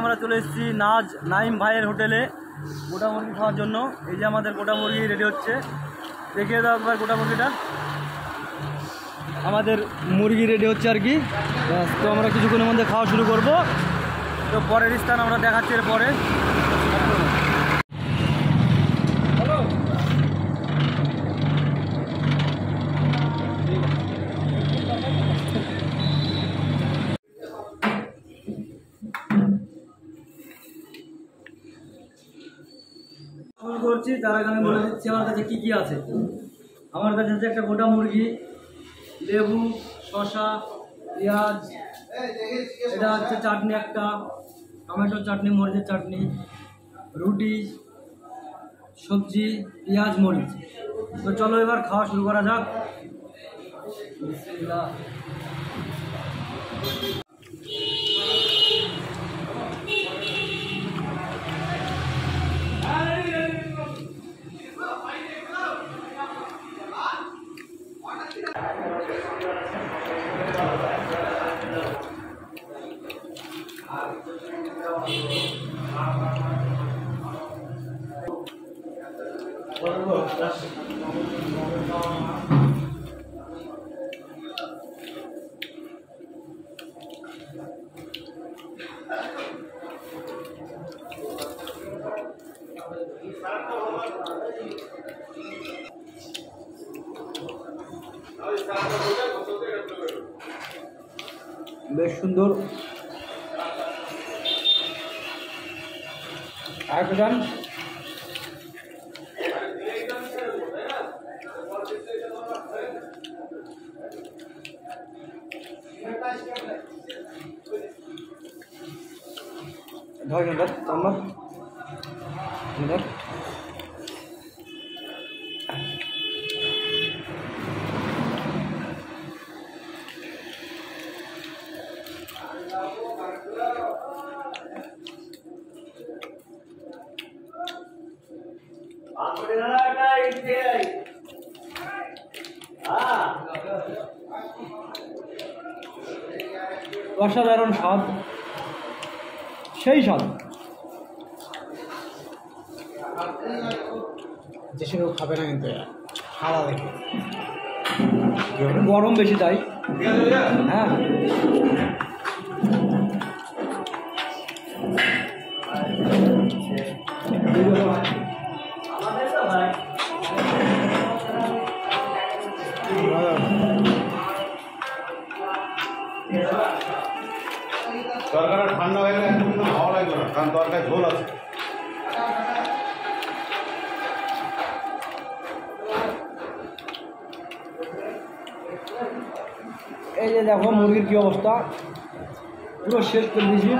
আমরা চলে এসেছি নাইম ভাইয়ের হোটেলে গোটা মুরগি খাওয়ার জন্য। এই যে আমাদের গোটা মুরগি রেডি হচ্ছে, দেখিয়ে দাও একবার গোটা মুরগিটা। আমাদের মুরগি রেডি হচ্ছে আর কি। তো আমরা কিছুক্ষণের মধ্যে খাওয়া শুরু করব। তো পরের স্থান আমরা দেখাচ্ছি এর পরে। করছি তার আগে আমি বলে দিচ্ছি আমার কাছে কী কী আছে। আমার কাছে আছে একটা গোটা মুরগি, লেবু, শসা, পেঁয়াজ, এটা হচ্ছে চাটনি, একটা টমেটোর চাটনি, মরিচের চাটনি, রুটি, সবজি, পেঁয়াজ, মরিচ। তো চলো এবার খাওয়া শুরু করা যাক। বিসমিল্লাহ। বেশ সুন্দর। আরেকটা গান। ধর আমার অসাধারণ স্বাদ, সেই স্বাদ যে সে কেউ খাবে না, কিন্তু খাওয়া দেখে গরম বেশি তাই। হ্যাঁ তরকারি ঠান্ডা হয়ে গেলে একদম ভালো লাগবে না, কারণ তরকারি ঝোল আছে। এই যে দেখো মুরগির কি অবস্থা, পুরো শেষ করে দিয়েছি।